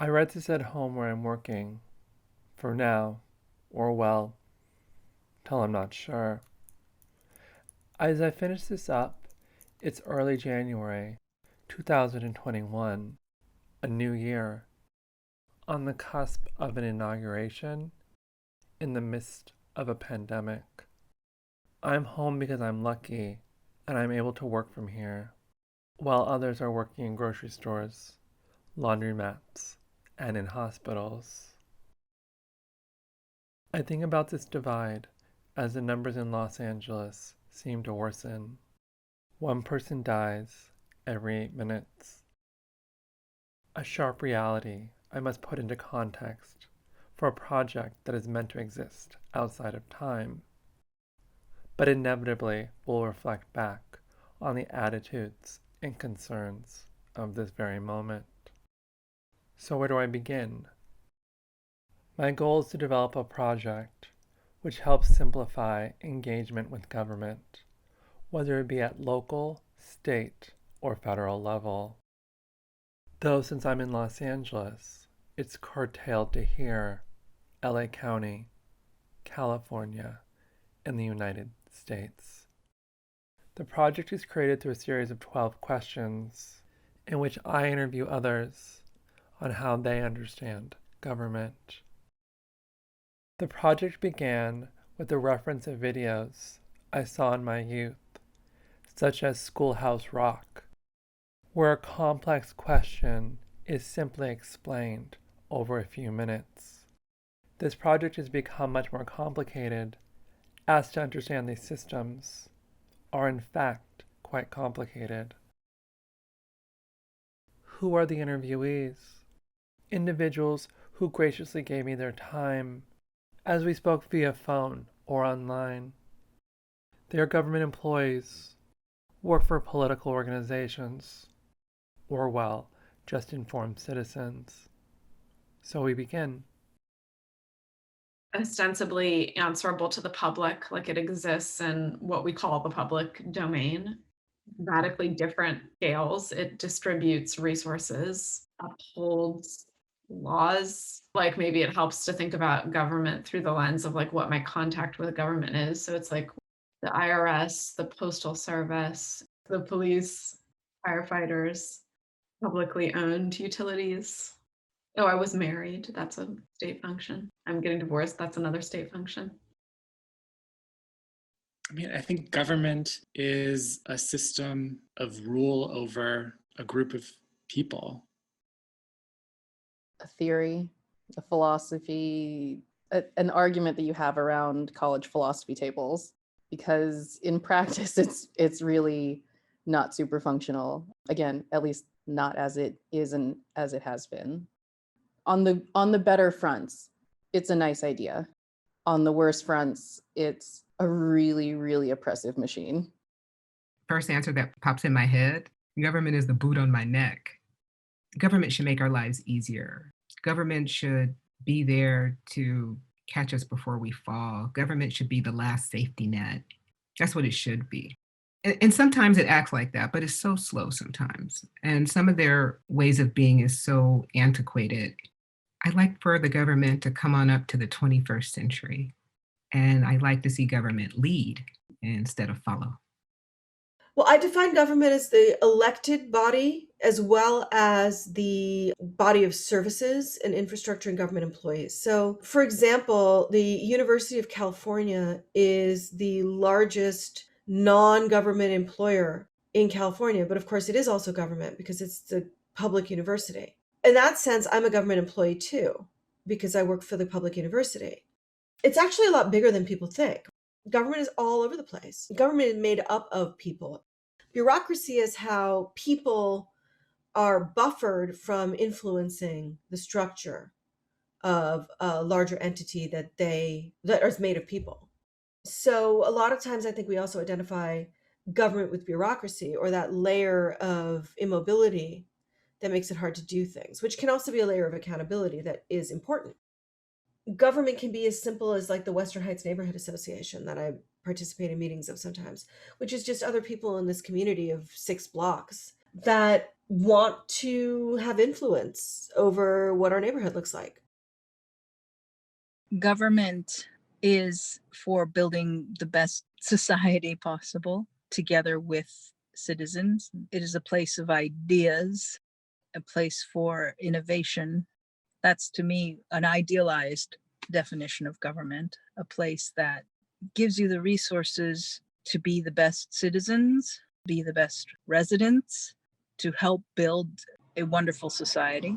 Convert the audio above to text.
I read this at home where I'm working, for now, or well, till I'm not sure. As I finish this up, it's early January 2021, a new year, on the cusp of an inauguration, in the midst of a pandemic. I'm home because I'm lucky and I'm able to work from here, while others are working in grocery stores, laundromats, and in hospitals. I think about this divide as the numbers in Los Angeles seem to worsen. One person dies every 8 minutes. A sharp reality I must put into context for a project that is meant to exist outside of time, but inevitably will reflect back on the attitudes and concerns of this very moment. So, where do I begin? My goal is to develop a project which helps simplify engagement with government, whether it be at local, state, or federal level. Though since I'm in Los Angeles, it's curtailed to here, LA County, California, and the United States. The project is created through a series of 12 questions in which I interview others on how they understand government. The project began with the reference of videos I saw in my youth, such as Schoolhouse Rock, where a complex question is simply explained over a few minutes. This project has become much more complicated, as to understand these systems are in fact quite complicated. Who are the interviewees? Individuals who graciously gave me their time as we spoke via phone or online. They are government employees, work for political organizations, or, well, just informed citizens. So we begin. Ostensibly answerable to the public, like it exists in what we call the public domain. Radically different scales. It distributes resources, upholds laws. Like maybe it helps to think about government through the lens of like what my contact with government is. So it's like the IRS, the Postal Service, the police, firefighters, publicly owned utilities. Oh, I was married. That's a state function. I'm getting divorced. That's another state function. I mean, I think government is a system of rule over a group of people. A theory, a philosophy, an argument that you have around college philosophy tables, because in practice it's really not super functional. Again, at least not as it is and as it has been. On the better fronts, it's a nice idea. On the worst fronts, it's a really, really oppressive machine. First answer that pops in my head, government is the boot on my neck. Government should make our lives easier. Government should be there to catch us before we fall. Government should be the last safety net. That's what it should be. And sometimes it acts like that, but it's so slow sometimes. And some of their ways of being is so antiquated. I'd like for the government to come on up to the 21st century. And I'd like to see government lead instead of follow. Well, I define government as the elected body as well as the body of services and infrastructure and government employees. So, for example, the University of California is the largest non-government employer in California, but of course it is also government because it's the public university. In that sense, I'm a government employee too, because I work for the public university. It's actually a lot bigger than people think. Government is all over the place. Government is made up of people. Bureaucracy is how people are buffered from influencing the structure of a larger entity that is made of people. So a lot of times I think we also identify government with bureaucracy, or that layer of immobility that makes it hard to do things, which can also be a layer of accountability that is important. Government can be as simple as like the Western Heights Neighborhood Association that I participate in meetings of sometimes, which is just other people in this community of 6 blocks that want to have influence over what our neighborhood looks like. Government is for building the best society possible together with citizens. It is a place of ideas, a place for innovation. That's to me an idealized definition of government, a place that gives you the resources to be the best citizens, be the best residents, to help build a wonderful society.